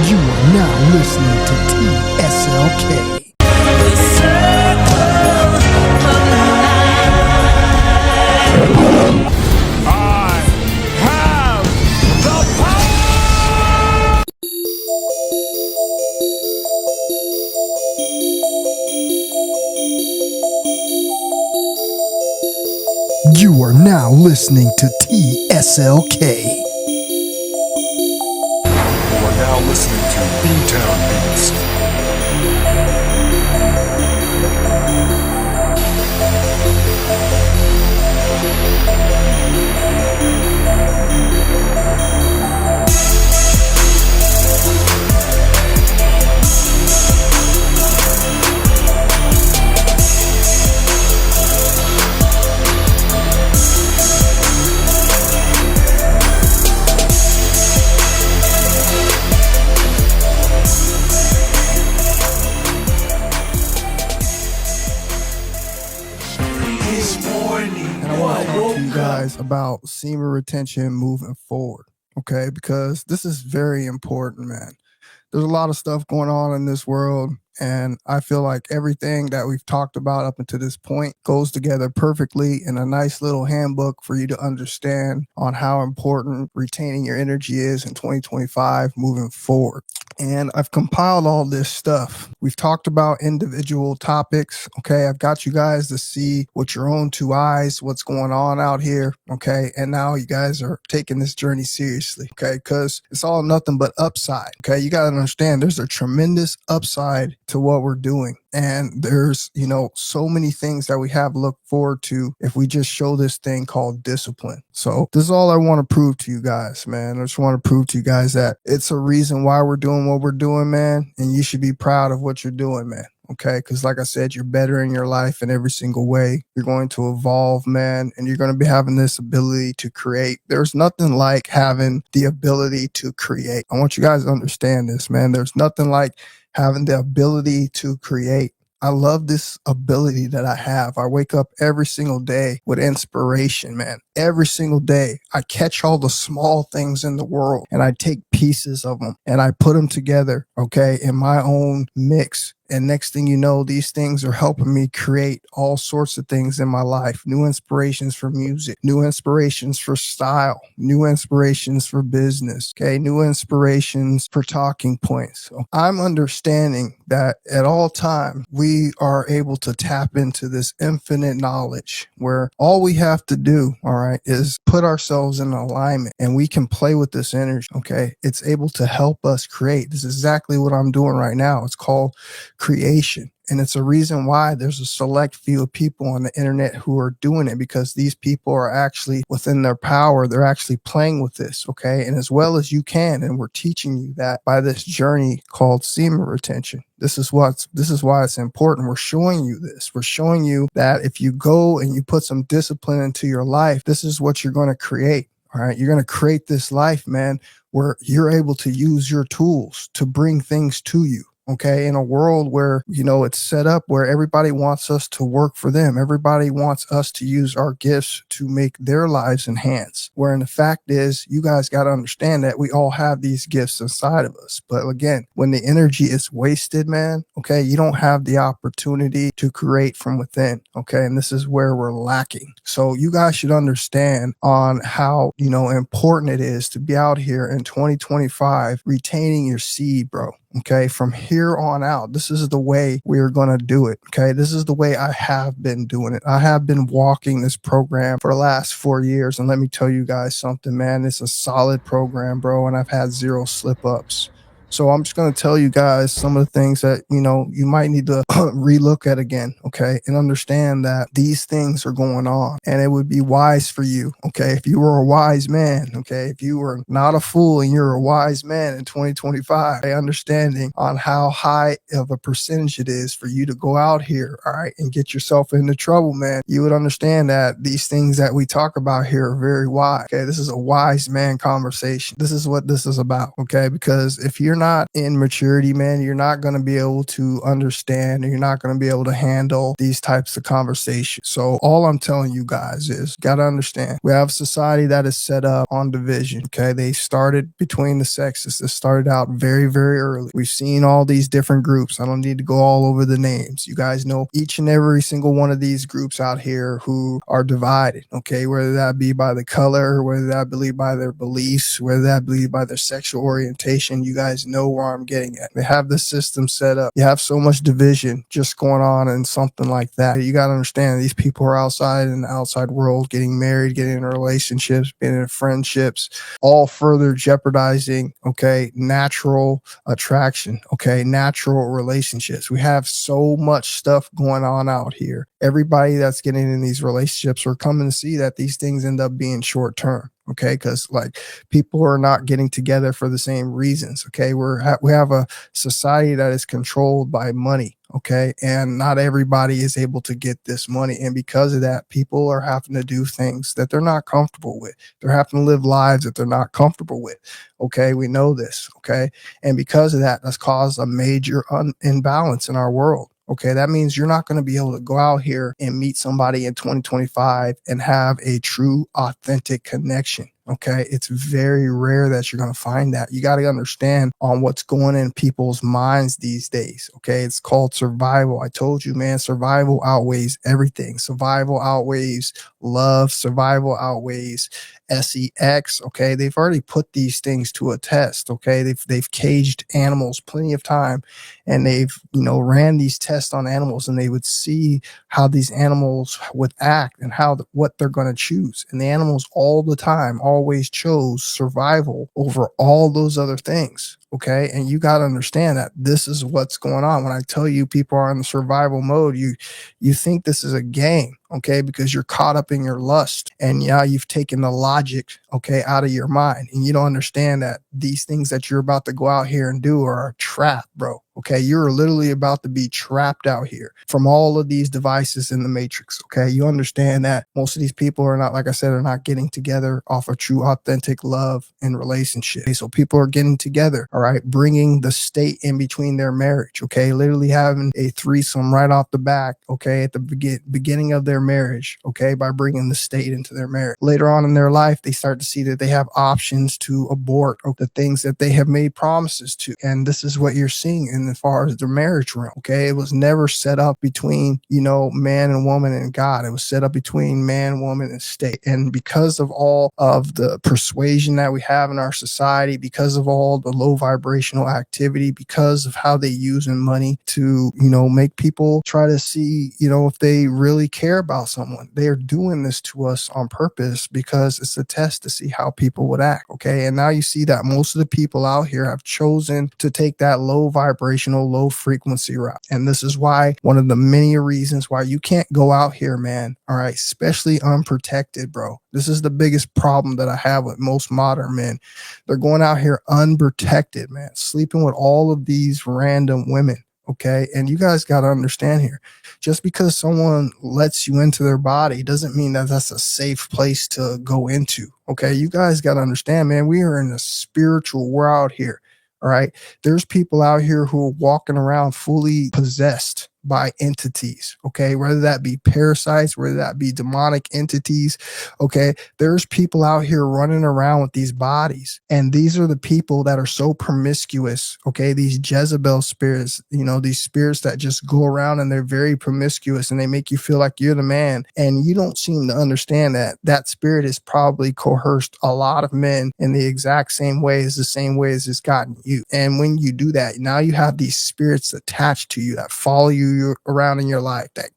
You are now listening to TSLK. I have the power! You are now listening to TSLK. You are now listening to Boomtown Beats. And I want to talk to you guys about semen retention moving forward, okay? Because this is very important, man. There's a lot of stuff going on in this world, and I feel like everything that we've talked about up until this point goes together perfectly in a nice little handbook for you to understand on how important retaining your energy is in 2025 moving forward. And I've compiled all this stuff. We've talked about individual topics. Okay. I've got you guys to see with your own two eyes what's going on out here. Okay. And now you guys are taking this journey seriously. Okay. Because it's all nothing but upside. Okay. You got to understand there's a tremendous upside to what we're doing. And there's, so many things that we have to look forward to if we just show this thing called discipline. So this is all I want to prove to you guys, man. I just want to prove to you guys that it's a reason why we're doing what we're doing, man. And you should be proud of what you're doing, man. Okay. Because like I said, you're better in your life in every single way. You're going to evolve, man. And you're going to be having this ability to create. There's nothing like having the ability to create. I want you guys to understand this, man. There's nothing like having the ability to create. I love this ability that I have. I wake up every single day with inspiration, man. Every single day, I catch all the small things in the world and I take pieces of them and I put them together, okay, in my own mix. And next thing you know, these things are helping me create all sorts of things in my life. New inspirations for music, new inspirations for style, new inspirations for business, okay, new inspirations for talking points. So I'm understanding that at all times, we are able to tap into this infinite knowledge where all we have to do, all right, is put ourselves in alignment and we can play with this energy, okay? It's able to help us create. This is exactly what I'm doing right now. It's called creation. And it's a reason why there's a select few of people on the internet who are doing it, because these people are actually within their power. They're actually playing with this. Okay. And as well as you can. And we're teaching you that by this journey called semen retention. This is why it's important. We're showing you this. We're showing you that if you go and you put some discipline into your life, this is what you're going to create. All right. You're going to create this life, man, where you're able to use your tools to bring things to you. Okay. In a world where, it's set up where everybody wants us to work for them. Everybody wants us to use our gifts to make their lives enhance. Wherein the fact is, you guys got to understand that we all have these gifts inside of us. But again, when the energy is wasted, man, okay, you don't have the opportunity to create from within. Okay. And this is where we're lacking. So you guys should understand on how, important it is to be out here in 2025, retaining your seed, bro. Okay, from here on out, this is the way we're going to do it. Okay, this is the way I have been doing it. I have been walking this program for the last 4 years. And let me tell you guys something, man. It's a solid program, bro. And I've had 0 slip ups. So I'm just going to tell you guys some of the things that, you might need to relook at again. Okay. And understand that these things are going on and it would be wise for you. Okay. If you were a wise man, okay. If you were not a fool and you're a wise man in 2025, understanding on how high of a percentage it is for you to go out here. All right. And get yourself into trouble, man. You would understand that these things that we talk about here are very wise. Okay. This is a wise man conversation. This is what this is about. Okay. Because if you're you're not in maturity, man, you're not going to be able to understand, and you're not going to be able to handle these types of conversations. So all I'm telling you guys is, got to understand, we have a society that is set up on division. Okay, they started between the sexes. This started out very, very early. We've seen all these different groups. I don't need to go all over the names. You guys know each and every single one of these groups out here who are divided. Okay, whether that be by the color, whether that be by their beliefs, whether that be by their sexual orientation. You guys know where I'm getting at. They have the system set up. You have so much division just going on and something like that. You got to understand, these people are outside in the outside world, getting married, getting in relationships, being in friendships, all further jeopardizing, okay, natural attraction, okay, natural relationships. We have so much stuff going on out here. Everybody that's getting in these relationships are coming to see that these things end up being short term. Okay, because like people are not getting together for the same reasons. Okay, we have a society that is controlled by money. Okay, and not everybody is able to get this money, and because of that, people are having to do things that they're not comfortable with. They're having to live lives that they're not comfortable with. Okay, we know this. Okay, and because of that, that's caused a major imbalance in our world. Okay, that means you're not going to be able to go out here and meet somebody in 2025 and have a true, authentic connection. Okay, it's very rare that you're going to find that. You got to understand on what's going in people's minds these days. Okay, it's called survival. I told you, man, survival outweighs everything. Survival outweighs love. Survival outweighs sex. Okay, they've already put these things to a test. Okay, they've caged animals plenty of time, and they've ran these tests on animals, and they would see how these animals would act and what they're going to choose. And the animals all the time always chose survival over all those other things. Okay, and you got to understand that this is what's going on. When I tell you people are in the survival mode, you think this is a game. Okay, because you're caught up in your lust, and you've taken the logic, okay, out of your mind, and you don't understand that these things that you're about to go out here and do are a trap, bro. Okay, you're literally about to be trapped out here from all of these devices in the matrix. Okay, you understand that most of these people are not, like I said, are not getting together off of true, authentic love and relationship. Okay, so people are getting together, all right, bringing the state in between their marriage. Okay, literally having a threesome right off the back. Okay, at the beginning of their marriage. Okay, by bringing the state into their marriage. Later on in their life, they start to see that they have options to abort the things that they have made promises to, and this is what you're seeing in as far as the marriage realm. Okay, it was never set up between man and woman and God. It was set up between man, woman, and state. And because of all of the persuasion that we have in our society, because of all the low vibrational activity, because of how they use money to make people try to see if they really care about someone, they are doing this to us on purpose because it's a test to see how people would act. Okay, and now you see that most of the people out here have chosen to take that low vibrational, low frequency route. And this is why one of the many reasons why you can't go out here, man, all right, especially unprotected, bro. This is the biggest problem that I have with most modern men. They're going out here unprotected, man, sleeping with all of these random women. Okay, and you guys got to understand here, just because someone lets you into their body doesn't mean that that's a safe place to go into. Okay, you guys got to understand, man, we are in a spiritual world here. All right, there's people out here who are walking around fully possessed by entities. Okay, whether that be parasites, whether that be demonic entities. Okay, there's people out here running around with these bodies, and these are the people that are so promiscuous. Okay, these Jezebel spirits, these spirits that just go around and they're very promiscuous, and they make you feel like you're the man, and you don't seem to understand that that spirit has probably coerced a lot of men in the exact same way as it's gotten you. And when you do that, now you have these spirits attached to you that follow you around in your life, that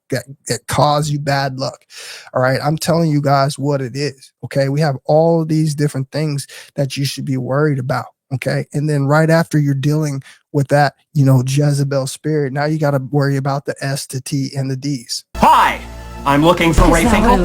cause you bad luck. All right, I'm telling you guys what it is. Okay, we have all of these different things that you should be worried about. Okay, and then right after you're dealing with that, Jezebel spirit, now you got to worry about the S, the T, and the D's. Hi, I'm looking for Ray Finkel.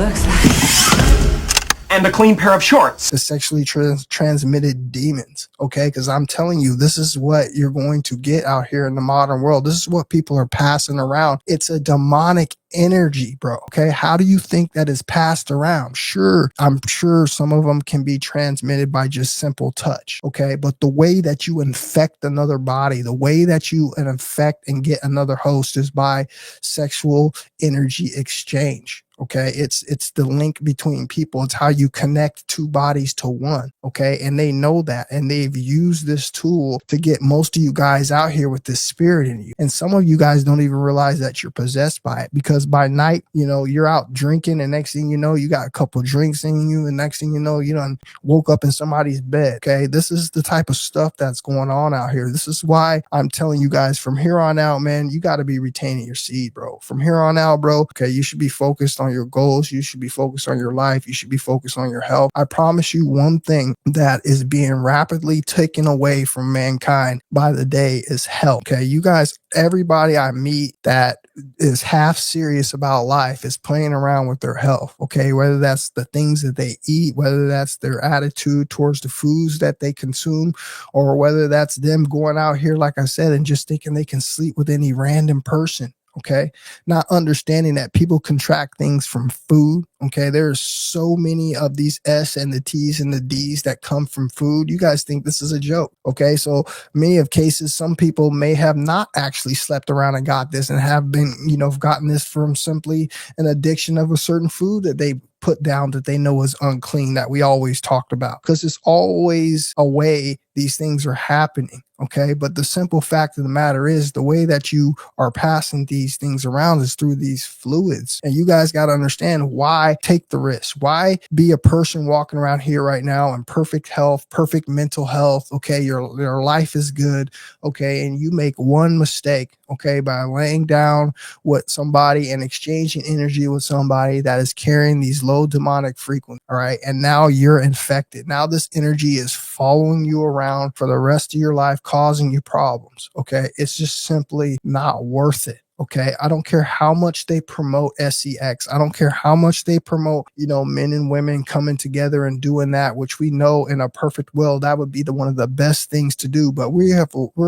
and a clean pair of shorts. The sexually transmitted demons, okay? Because I'm telling you, this is what you're going to get out here in the modern world. This is what people are passing around. It's a demonic energy, bro, okay? How do you think that is passed around? Sure, I'm sure some of them can be transmitted by just simple touch, okay? But the way that you infect another body, the way that you infect and get another host is by sexual energy exchange. Okay, it's the link between people. It's how you connect two bodies to one. Okay, and they know that, and they've used this tool to get most of you guys out here with this spirit in you. And some of you guys don't even realize that you're possessed by it, because by night, you know, you're out drinking, and next thing you know, you got a couple drinks in you, and next thing you know, you done woke up in somebody's bed. Okay, this is the type of stuff that's going on out here. This is why I'm telling you guys, from here on out, man, you got to be retaining your seed, bro. From here on out, bro, okay, you should be focused on your goals. You should be focused on your life. You should be focused on your health. I promise you one thing that is being rapidly taken away from mankind by the day is health. Okay, you guys, everybody I meet that is half serious about life is playing around with their health. Okay, whether that's the things that they eat, whether that's their attitude towards the foods that they consume, or whether that's them going out here, like I said, and just thinking they can sleep with any random person. Okay, not understanding that people contract things from food. Okay, there's so many of these S and the T's and the D's that come from food. You guys think this is a joke. Okay, so many of cases, some people may have not actually slept around and got this, and have been, you know, gotten this from simply an addiction of a certain food that they put down that they know is unclean, that we always talked about, because it's always a way these things are happening. Okay, but the simple fact of the matter is, the way that you are passing these things around is through these fluids. And you guys got to understand, why take the risk? Why be a person walking around here right now in perfect health, perfect mental health? Okay, your life is good. Okay, and you make one mistake, okay, by laying down with somebody and exchanging energy with somebody that is carrying these low demonic frequencies. All right, and now you're infected. Now this energy is following you around for the rest of your life, causing you problems. Okay, it's just simply not worth it. Okay, I don't care how much they promote sex. I don't care how much they promote, you know, men and women coming together and doing that, which we know in a perfect world that would be one of the best things to do. But we're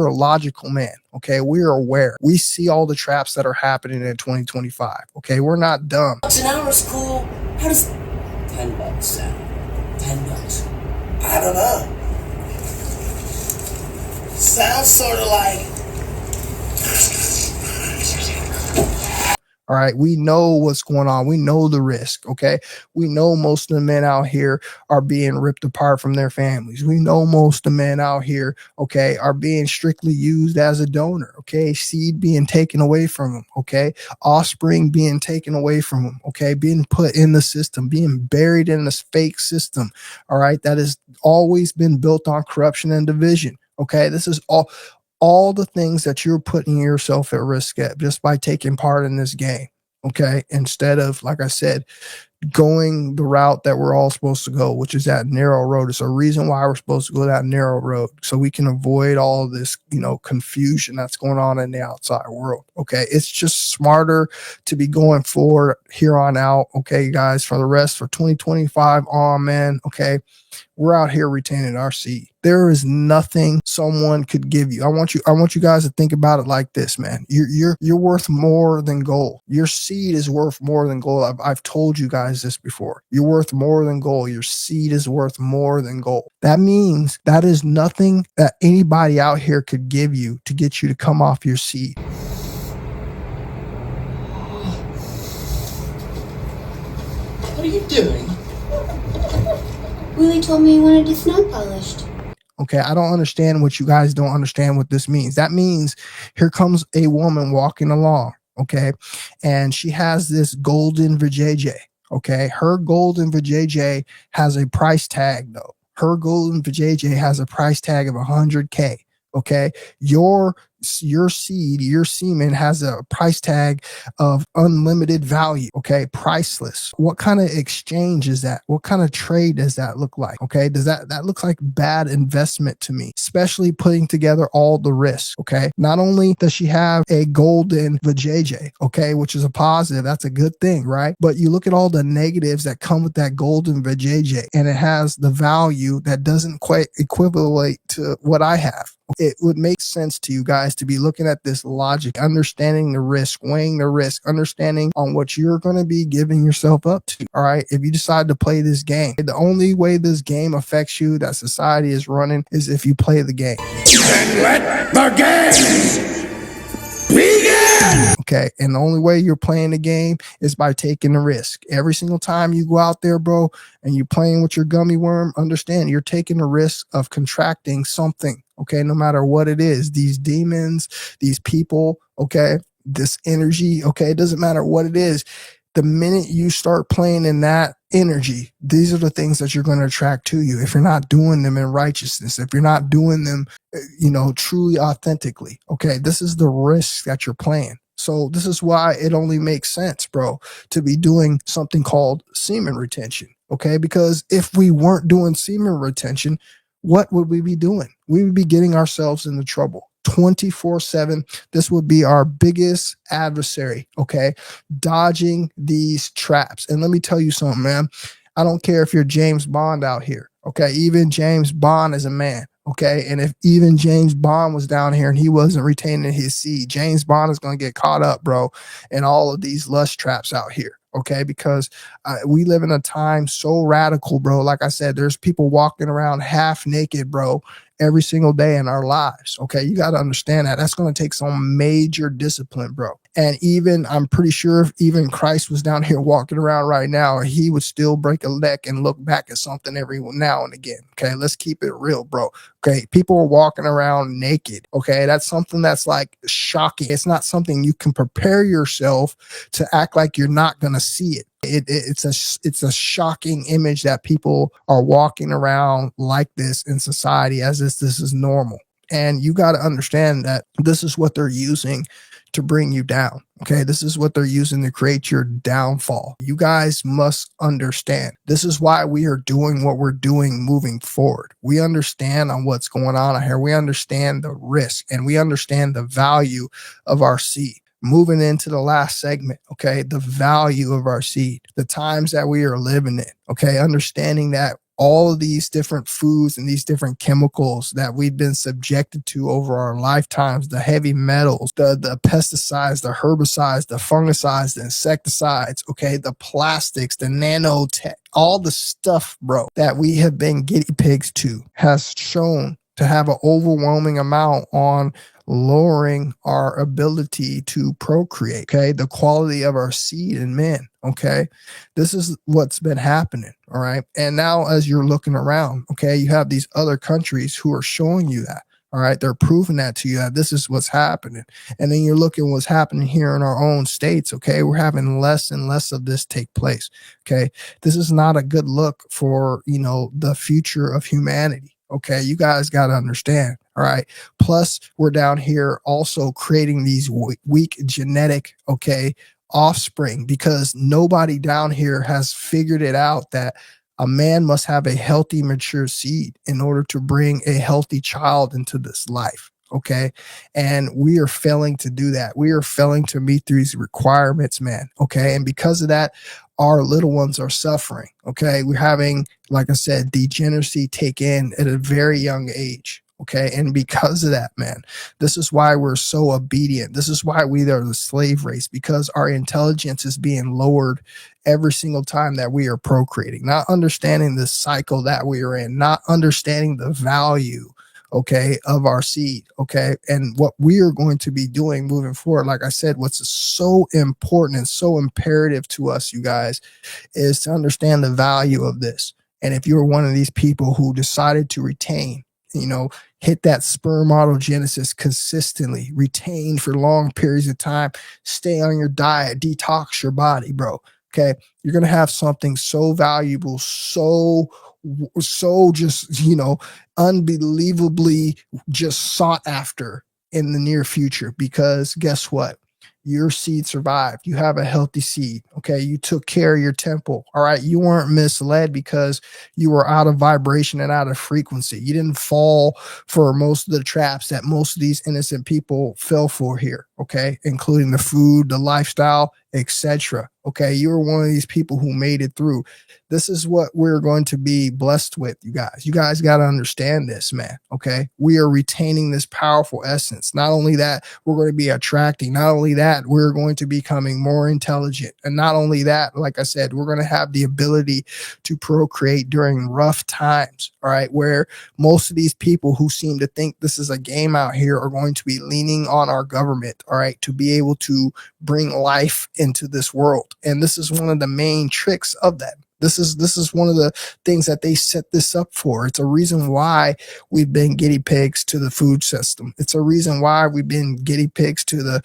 a logical man. Okay, we're aware. We see all the traps that are happening in 2025. Okay, we're not dumb. $10 an hour is cool. How does $10 sound? $10. I don't know. Sounds sort of like. All right, we know what's going on. We know the risk. Okay, we know most of the men out here are being ripped apart from their families. We know most of the men out here, okay, are being strictly used as a donor. Okay, seed being taken away from them. Okay, offspring being taken away from them. Okay, being put in the system, being buried in this fake system. All right, that has always been built on corruption and division. Okay, this is all the things that you're putting yourself at risk at just by taking part in this game. Okay, instead of, like I said, going the route that we're all supposed to go, which is that narrow road. It's a reason why we're supposed to go that narrow road, so we can avoid all of this, you know, confusion that's going on in the outside world. Okay, it's just smarter to be going forward here on out. Okay, guys, for the rest for 2025 on, man. Okay, we're out here retaining our seed. There is nothing someone could give you. I want you guys to think about it like this, man. You're worth more than gold. Your seed is worth more than gold. I've told you guys this before. You're worth more than gold. Your seed is worth more than gold. That means that is nothing that anybody out here could give you to get you to come off your seed. What are you doing? Willie told me he wanted his snow polished. Okay, I don't understand what you guys don't understand what this means. That means here comes a woman walking along, okay, and she has this golden vajayjay. Okay, her golden vajayjay has a price tag though. Her golden vajayjay has a price tag of $100K. Okay, your your seed, your semen has a price tag of unlimited value. Okay. Priceless. What kind of exchange is that? What kind of trade does that look like? Okay. That looks like bad investment to me, especially putting together all the risk. Okay. Not only does she have a golden vajayjay, okay, which is a positive, that's a good thing, right? But you look at all the negatives that come with that golden vajayjay, and it has the value that doesn't quite equivalent to what I have. It would make sense to you guys to be looking at this logic, understanding the risk, weighing the risk, understanding on what you're going to be giving yourself up to. All right. If you decide to play this game, the only way this game affects you, that society is running, is if you play the game. And let the game begin! Okay. And the only way you're playing the game is by taking the risk. Every single time you go out there, bro, and you're playing with your gummy worm, understand you're taking the risk of contracting something. Okay. No matter what it is, these demons, these people, okay, this energy, okay, it doesn't matter what it is. The minute you start playing in that energy, these are the things that you're going to attract to you. If you're not doing them in righteousness, if you're not doing them, truly authentically, okay, this is the risk that you're playing. So this is why it only makes sense, bro, to be doing something called semen retention. Okay. Because if we weren't doing semen retention, what would we be doing? We would be getting ourselves into trouble 24/7. This would be our biggest adversary. Okay. Dodging these traps. And let me tell you something, man. I don't care if you're James Bond out here. Okay. Even James Bond is a man. Okay. And if even James Bond was down here and he wasn't retaining his seed, James Bond is going to get caught up, bro, in all of these lust traps out here. Okay. Because we live in a time so radical, bro. Like I said, there's people walking around half naked, bro, every single day in our lives. Okay. You got to understand that. That's going to take some major discipline, bro. And even, I'm pretty sure if even Christ was down here walking around right now, he would still break a leg and look back at something every now and again. Okay. Let's keep it real, bro. Okay. People are walking around naked. Okay. That's something that's like shocking. It's not something you can prepare yourself to act like you're not going to see it. It's a shocking image that people are walking around like this in society as if this is normal. And you got to understand that this is what they're using to bring you down. Okay. This is what they're using to create your downfall. You guys must understand. This is why we are doing what we're doing moving forward. We understand on what's going on here. We understand the risk and we understand the value of our seed. Moving into the last segment, okay, the value of our seed, the times that we are living in, okay, understanding that all of these different foods and these different chemicals that we've been subjected to over our lifetimes, the heavy metals, the pesticides, the herbicides, the fungicides, the insecticides, okay, the plastics, the nanotech, all the stuff, bro, that we have been guinea pigs to has shown to have an overwhelming amount on lowering our ability to procreate, okay, the quality of our seed in men, okay. This is what's been happening, all right. And now as you're looking around, okay, you have these other countries who are showing you that, all right, they're proving that to you that this is what's happening. And then you're looking what's happening here in our own states, okay, we're having less and less of this take place, okay. This is not a good look for, the future of humanity. Okay, you guys got to understand. All right. Plus, we're down here also creating these weak genetic, okay, offspring because nobody down here has figured it out that a man must have a healthy, mature seed in order to bring a healthy child into this life. Okay. And we are failing to do that. We are failing to meet these requirements, man. Okay. And because of that, our little ones are suffering. Okay. We're having, like I said, degeneracy take in at a very young age. Okay. And because of that, man, this is why we're so obedient. This is why we are the slave race, because our intelligence is being lowered every single time that we are procreating, not understanding the cycle that we are in, not understanding the value, okay, of our seed. Okay. And what we are going to be doing moving forward, like I said, what's so important and so imperative to us, you guys, is to understand the value of this. And if you're one of these people who decided to retain, hit that spermatogenesis consistently, retain for long periods of time, stay on your diet, detox your body, bro. Okay. You're going to have something so valuable, so just, unbelievably just sought after in the near future, because guess what? Your seed survived. You have a healthy seed. Okay. You took care of your temple. All right. You weren't misled because you were out of vibration and out of frequency. You didn't fall for most of the traps that most of these innocent people fell for here. Okay. Including the food, the lifestyle, etc. Okay. You were one of these people who made it through. This is what we're going to be blessed with, you guys. You guys got to understand this, man. Okay. We are retaining this powerful essence. Not only that, we're going to be attracting. Not only that, we're going to be becoming more intelligent. And not only that, like I said, we're going to have the ability to procreate during rough times. All right. Where most of these people who seem to think this is a game out here are going to be leaning on our government. All right. To be able to bring life into this world. And this is one of the main tricks of that. This is one of the things that they set this up for. It's a reason why we've been guinea pigs to the food system. It's a reason why we've been guinea pigs to the,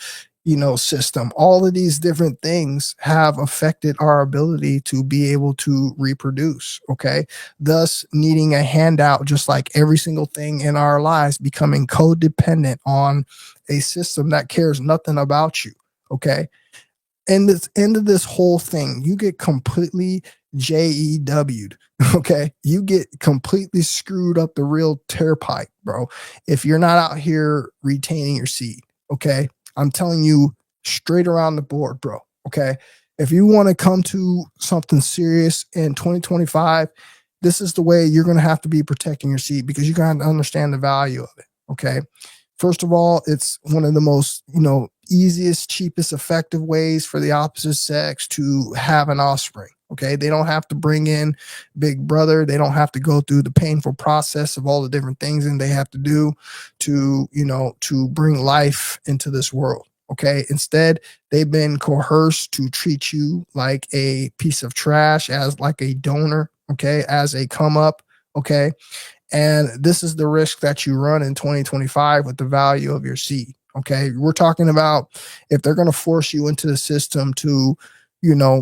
system. All of these different things have affected our ability to be able to reproduce. Okay. Thus needing a handout, just like every single thing in our lives, becoming codependent on a system that cares nothing about you. Okay. And this end of this whole thing, you get completely JEW'd. Okay. You get completely screwed up the real tailpipe, bro. If you're not out here retaining your seed. Okay. I'm telling you straight around the board, bro. Okay. If you want to come to something serious in 2025, this is the way you're going to have to be protecting your seed, because you got to understand the value of it. Okay. First of all, it's one of the most, easiest, cheapest, effective ways for the opposite sex to have an offspring. Okay. They don't have to bring in big brother. They don't have to go through the painful process of all the different things that they have to do to, to bring life into this world. Okay. Instead, they've been coerced to treat you like a piece of trash, as like a donor. Okay. As a come up. Okay. And this is the risk that you run in 2025 with the value of your seed. Okay. We're talking about if they're going to force you into the system to,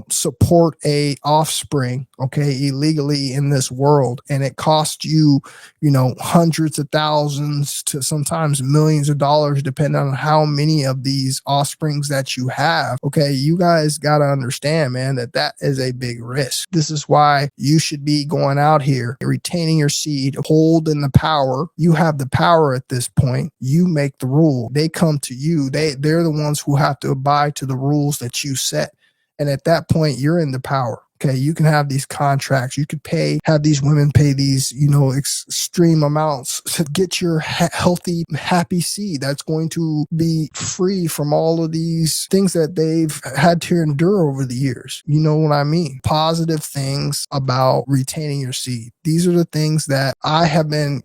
support a offspring, okay, illegally in this world. And it costs you, hundreds of thousands to sometimes millions of dollars, depending on how many of these offsprings that you have. Okay. You guys got to understand, man, that is a big risk. This is why you should be going out here, retaining your seed, holding the power. You have the power at this point. You make the rule. They come to you. They're the ones who have to abide to the rules that you set. And at that point, you're in the power. Okay. You can have these contracts. You could have these women pay these, extreme amounts to get your healthy, happy seed that's going to be free from all of these things that they've had to endure over the years. You know what I mean? Positive things about retaining your seed. These are the things that I have been,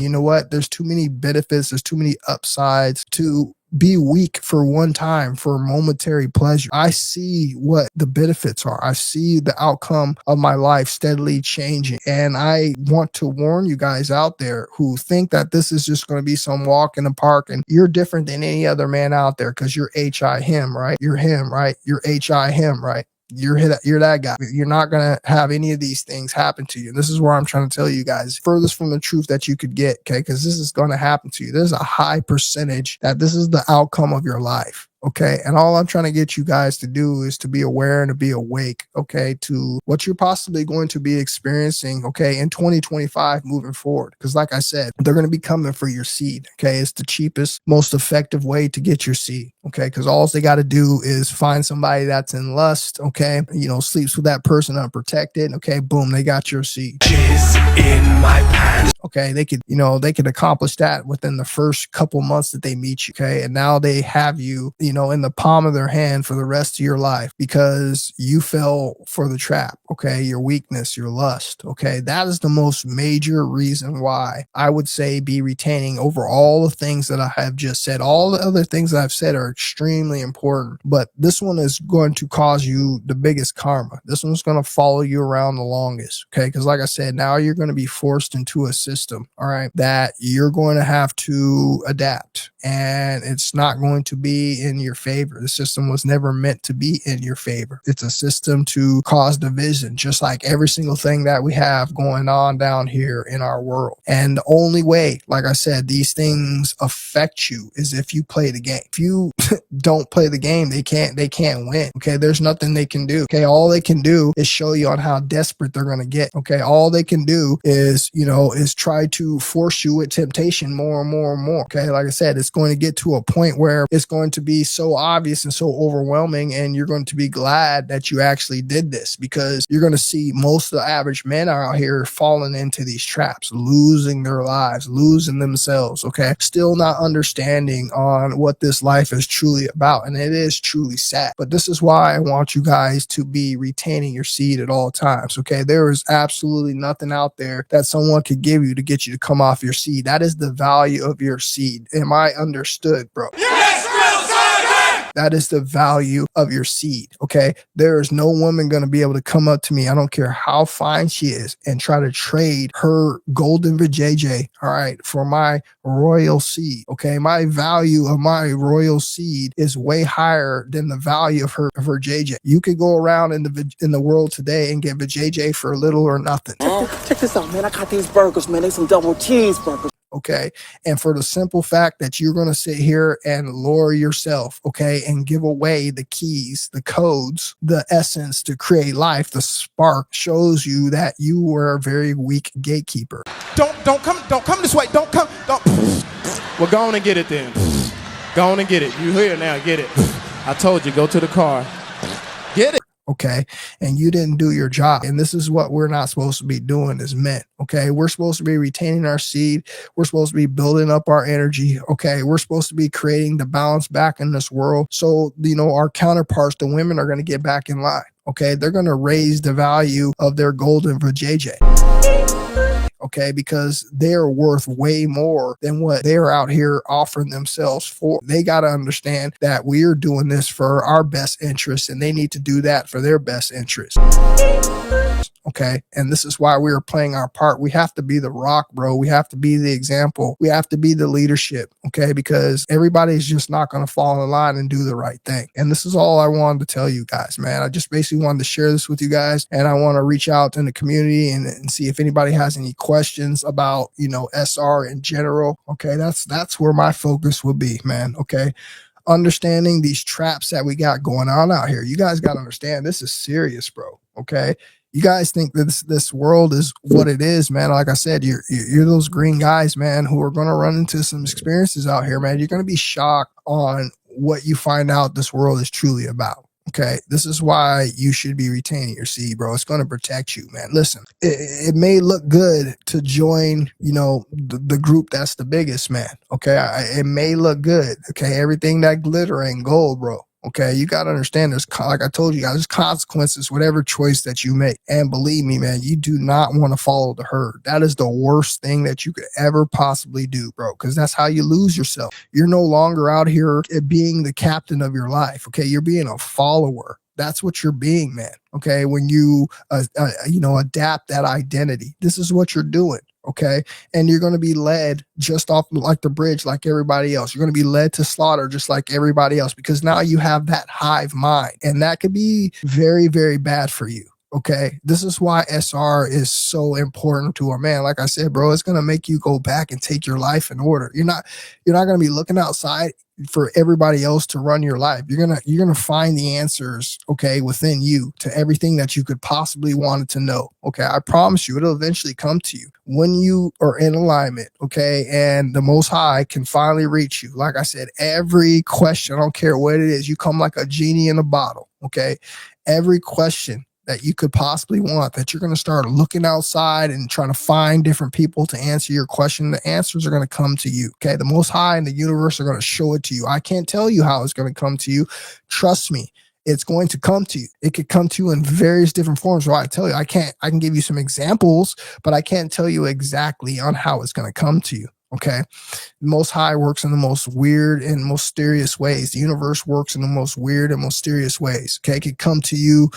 there's too many benefits. There's too many upsides to be weak for one time for momentary pleasure. I see what the benefits are. I see the outcome of my life steadily changing. And I want to warn you guys out there who think that this is just going to be some walk in the park and you're different than any other man out there because you're HI him, right? You're him, right? You're HI him, right? You're that guy. You're not going to have any of these things happen to you. This is where I'm trying to tell you guys, furthest from the truth that you could get, okay? Because this is going to happen to you. There's a high percentage that this is the outcome of your life. Okay. And all I'm trying to get you guys to do is to be aware and to be awake, okay, to what you're possibly going to be experiencing, okay, in 2025 moving forward. Because like I said, they're going to be coming for your seed. Okay. It's the cheapest, most effective way to get your seed. Okay. Because all they got to do is find somebody that's in lust. Okay. Sleeps with that person unprotected. Okay. Boom. They got your seed. Jizz in my pants. Okay. They could accomplish that within the first couple months that they meet you. Okay. And now they have you, in the palm of their hand for the rest of your life because you fell for the trap. Okay. Your weakness, your lust. Okay. That is the most major reason why I would say be retaining over all the things that I have just said. All the other things that I've said are extremely important, but this one is going to cause you the biggest karma. This one's going to follow you around the longest. Okay. Because like I said, now you're going to be forced into a system. All right. That you're going to have to adapt, and it's not going to be in your favor. The system was never meant to be in your favor. It's a system to cause division, just like every single thing that we have going on down here in our world. And the only way, like I said, these things affect you is if you play the game. If you don't play the game, they can't win. Okay, there's nothing they can do. Okay, all they can do is show you on how desperate they're gonna get. Okay, all they can do is, is try to force you with temptation more and more and more. Okay, like I said, it's going to get to a point where it's going to be so obvious and so overwhelming, and you're going to be glad that you actually did this, because you're going to see most of the average men out here falling into these traps, losing their lives, losing themselves. Okay, still not understanding on what this life is truly about, and it is truly sad. But this is why I want you guys to be retaining your seed at all times. Okay, there is absolutely nothing out there that someone could give you to get you to come off your seed. That is the value of your seed. Am I understood, bro? Yes, that is the value of your seed. Okay, there is no woman going to be able to come up to me, I don't care how fine she is, and try to trade her golden vajayjay, all right, for my royal seed. Okay, my value of my royal seed is way higher than the value of her JJ. You could go around in the world today and get vajayjay for little or nothing. Check this out, man. I got these burgers, man. They some double cheeseburgers. Okay, and for the simple fact that you're going to sit here and lure yourself, okay, and give away the keys, the codes, the essence to create life, the spark, shows you that you were a very weak gatekeeper. Don't come this way. Don't. Well, go on and get it then. Go on and get it. You here now, get it. I told you, go to the car. Get it. Okay, and you didn't do your job. And this is what we're not supposed to be doing as men. Okay, we're supposed to be retaining our seed. We're supposed to be building up our energy. Okay, we're supposed to be creating the balance back in this world. So, our counterparts, the women, are going to get back in line. Okay, they're going to raise the value of their golden vajayjay. Okay, because they're worth way more than what they're out here offering themselves for. They got to understand that we're doing this for our best interest, and they need to do that for their best interest. Okay, and this is why we are playing our part. We have to be the rock, bro. We have to be the example. We have to be the leadership, okay, because everybody's just not going to fall in line and do the right thing. And this is all I wanted to tell you guys, man. I just basically wanted to share this with you guys, and I want to reach out in the community and see if anybody has any questions about, SR in general. Okay, that's where my focus will be, man. Okay, understanding these traps that we got going on out here. You guys got to understand, this is serious, bro. Okay, you guys think that this world is what it is, man. Like I said, you're those green guys, man, who are going to run into some experiences out here, man. You're going to be shocked on what you find out this world is truly about. Okay, this is why you should be retaining your seed, bro. It's going to protect you, man. Listen, it may look good to join, the group that's the biggest, man. Okay, it may look good. Okay, everything that glitter ain't gold, bro. Okay, you got to understand, like I told you guys, there's consequences, whatever choice that you make. And believe me, man, you do not want to follow the herd. That is the worst thing that you could ever possibly do, bro, because that's how you lose yourself. You're no longer out here being the captain of your life. Okay, you're being a follower. That's what you're being, man. Okay, when you, adapt that identity, this is what you're doing. Okay, and you're going to be led just off like the bridge, like everybody else. You're going to be led to slaughter just like everybody else, because now you have that hive mind, and that could be very, very bad for you. Okay, this is why SR is so important to a man. Like I said, bro, it's going to make you go back and take your life in order. You're not going to be looking outside for everybody else to run your life. You're going to find the answers, okay, within you to everything that you could possibly wanted to know. Okay, I promise you, it'll eventually come to you when you are in alignment, okay, and the Most High can finally reach you. Like I said, every question, I don't care what it is, you come like a genie in a bottle, okay? Every question that you could possibly want, that you're going to start looking outside and trying to find different people to answer your question, the answers are going to come to you. Okay, the Most High and the universe are going to show it to you. I can't tell you how it's going to come to you. Trust me, it's going to come to you. It could come to you in various different forms. Well, I tell you, I can give you some examples, but I can't tell you exactly on how it's going to come to you. Okay, the Most High works in the most weird and mysterious ways. The universe works in the most weird and mysterious ways. Okay, it could come to you,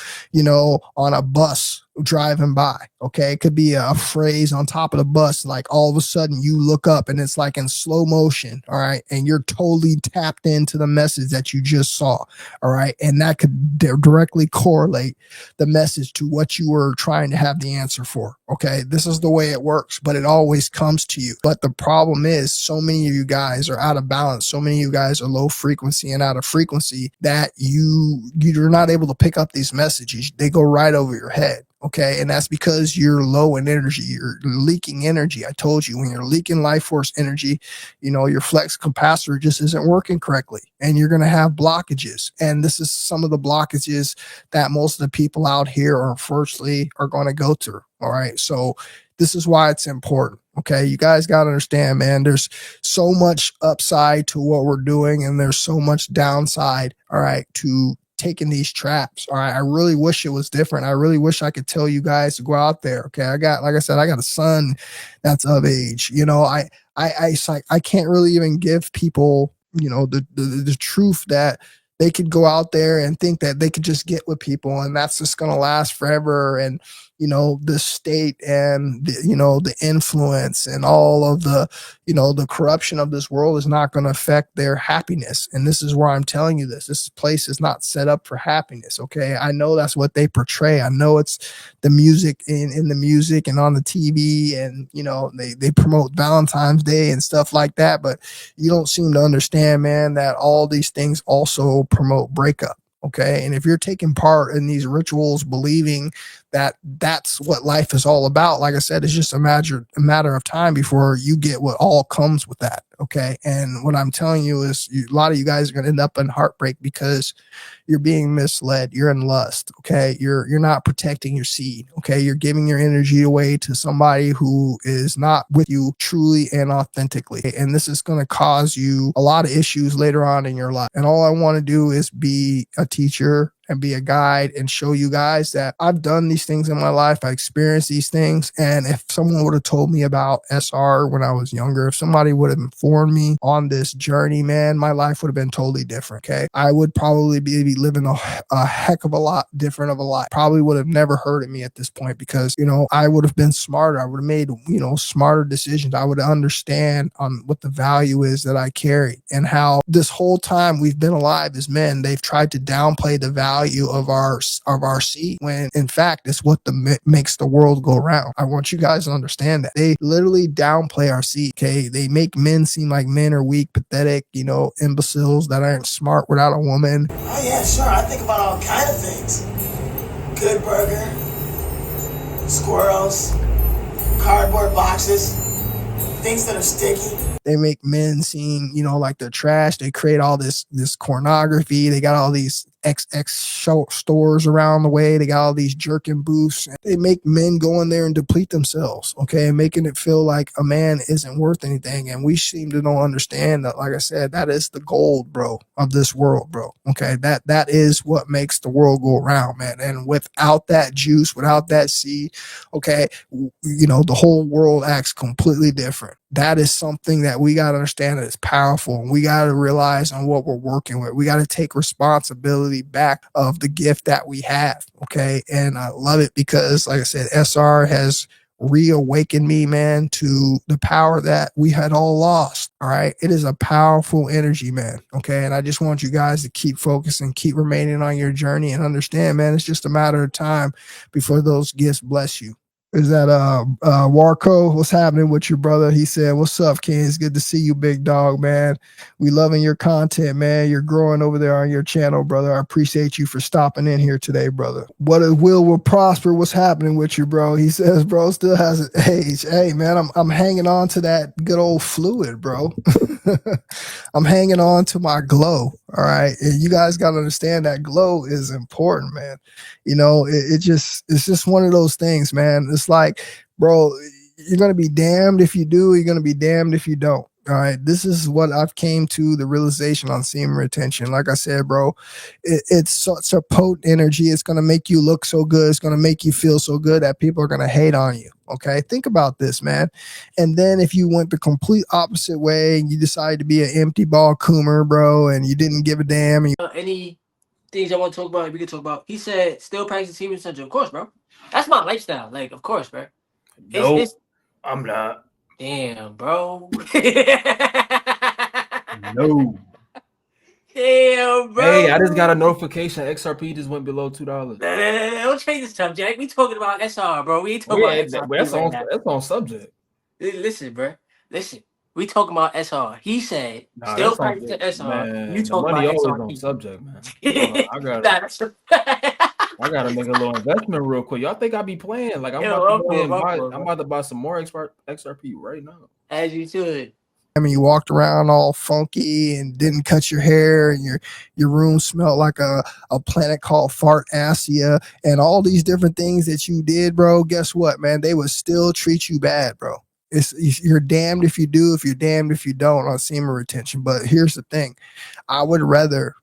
on a bus. driving by. Okay, it could be a phrase on top of the bus, like all of a sudden you look up and it's like in slow motion. All right, and you're totally tapped into the message that you just saw. All right, and that could directly correlate the message to what you were trying to have the answer for. Okay, this is the way it works, but it always comes to you. But the problem is, so many of you guys are out of balance. So many of you guys are low frequency and out of frequency that you're not able to pick up these messages. They go right over your head. Okay, and that's because you're low in energy. You're leaking energy. I told you, when you're leaking life force energy, your flex capacitor just isn't working correctly, and you're going to have blockages. And this is some of the blockages that most of the people out here unfortunately are going to go through. All right, so this is why it's important. Okay, you guys got to understand, man, there's so much upside to what we're doing, and there's so much downside, all right, to taking these traps. All right, I really wish it was different. I really wish I could tell you guys to go out there. Okay, like I said, I got a son that's of age. It's like I can't really even give people, the truth that they could go out there and think that they could just get with people and that's just going to last forever. And the state and the influence and all of the corruption of this world is not going to affect their happiness. And this is where I'm telling you this place is not set up for happiness. Okay, I know that's what they portray. I know it's the music in the music and on the TV, and they promote Valentine's Day and stuff like that, but you don't seem to understand, man, that all these things also promote breakup. Okay, and if you're taking part in these rituals, believing that that's what life is all about, like I said, it's just a matter of time before you get what all comes with that. Okay, and what I'm telling you is a lot of you guys are going to end up in heartbreak because you're being misled. You're in lust. Okay, you're not protecting your seed. Okay, you're giving your energy away to somebody who is not with you truly and authentically, and this is going to cause you a lot of issues later on in your life. And all I want to do is be a teacher and be a guide and show you guys that I've done these things in my life. I experienced these things. And if someone would have told me about SR when I was younger, if somebody would have informed me on this journey, man, my life would have been totally different. Okay, I would probably be living a heck of a lot different of a life. Probably would have never heard of me at this point because, I would have been smarter. I would have made, smarter decisions. I would understand what the value is that I carry, and how this whole time we've been alive as men, they've tried to downplay the value of our seed, when in fact it's what makes the world go round. I want you guys to understand that they literally downplay our seed. Okay, they make men seem like men are weak, pathetic, imbeciles that aren't smart without a woman. Oh yeah, sure. I think about all kind of things. Good burger, squirrels, cardboard boxes, things that are sticky. They make men seem, like they're trash. They create all this pornography. They got all these XX stores around the way. They got all these jerking booths. They make men go in there and deplete themselves, okay, making it feel like a man isn't worth anything. And we seem to don't understand that, like I said, that is the gold, bro, of this world, bro. Okay, that is what makes the world go around, man. And without that juice, without that seed, okay, the whole world acts completely different. That is something that we got to understand that is powerful, and we got to realize on what we're working with. We got to take responsibility back of the gift that we have. Okay. And I love it because, like I said, SR has reawakened me, man, to the power that we had all lost. All right. It is a powerful energy, man. Okay. And I just want you guys to keep focusing, keep remaining on your journey, and understand, man, it's just a matter of time before those gifts bless you. Is that Warco? What's happening with your brother? He said, "What's up, Ken? It's good to see you, big dog, man. We loving your content, man. You're growing over there on your channel, brother. I appreciate you for stopping in here today, brother. What a will prosper. What's happening with you, bro?" He says, "Bro, still hasn't aged." Hey, man, I'm hanging on to that good old fluid, bro. I'm hanging on to my glow. All right, and you guys got to understand that glow is important, man. It's just one of those things, man. It's like, bro, you're going to be damned if you do, you're going to be damned if you don't. All right. This is what I've came to the realization on semen retention. Like I said, bro, it's such a potent energy. It's going to make you look so good. It's going to make you feel so good that people are going to hate on you. Okay. Think about this, man. And then if you went the complete opposite way and you decided to be an empty ball coomer, bro, and you didn't give a damn. Anything things I want to talk about, we can talk about. He said, still practicing semen retention. Of course, bro. That's my lifestyle. Like, of course, bro. Nope, I'm not. Damn, bro. No. Damn, bro. Hey, I just got a notification. XRP just went below $2. Don't change the subject. We talking about SR, bro. We ain't talking about SR. That's on subject. Listen, bro. Listen. We talking about SR. He said, Nah, still that's on- practicing SR. man, You the talking money about always SR. on subject, man. I Nah, gotta that's the I gotta make a little investment real quick. Y'all think I be playing? Like I'm Yo, about to go I'm and cool, buy. I'm cool, I'm about to buy some more XRP right now. as you should. I mean, you walked around all funky and didn't cut your hair, and your room smelled like a planet called Fart Asia, and all these different things that you did, bro. Guess what, man? They would still treat you bad, bro. You're damned if you do, if you're damned if you don't on semen retention. But here's the thing. I would rather,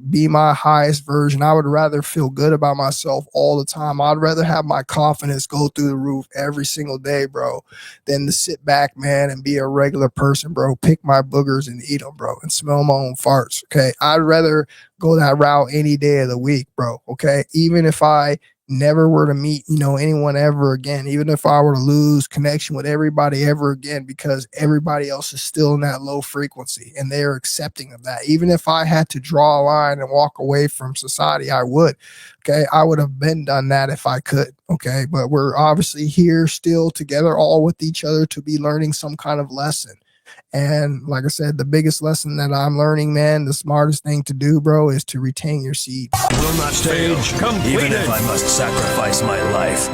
be my highest version. I would rather feel good about myself all the time. I'd rather have my confidence go through the roof every single day, bro, than to sit back, man, and be a regular person, bro. Pick my boogers and eat them, bro, and smell my own farts, okay? I'd rather go that route any day of the week, bro, okay? Even if I never were to meet, anyone ever again, even if I were to lose connection with everybody ever again, because everybody else is still in that low frequency and they're accepting of that. Even if I had to draw a line and walk away from society, I would. Okay. I would have been done that if I could. Okay. But we're obviously here still together, all with each other, to be learning some kind of lesson. And like I said, the biggest lesson that I'm learning, man, the smartest thing to do, bro, is to retain your seeds. Will not fail, even if I must sacrifice my life.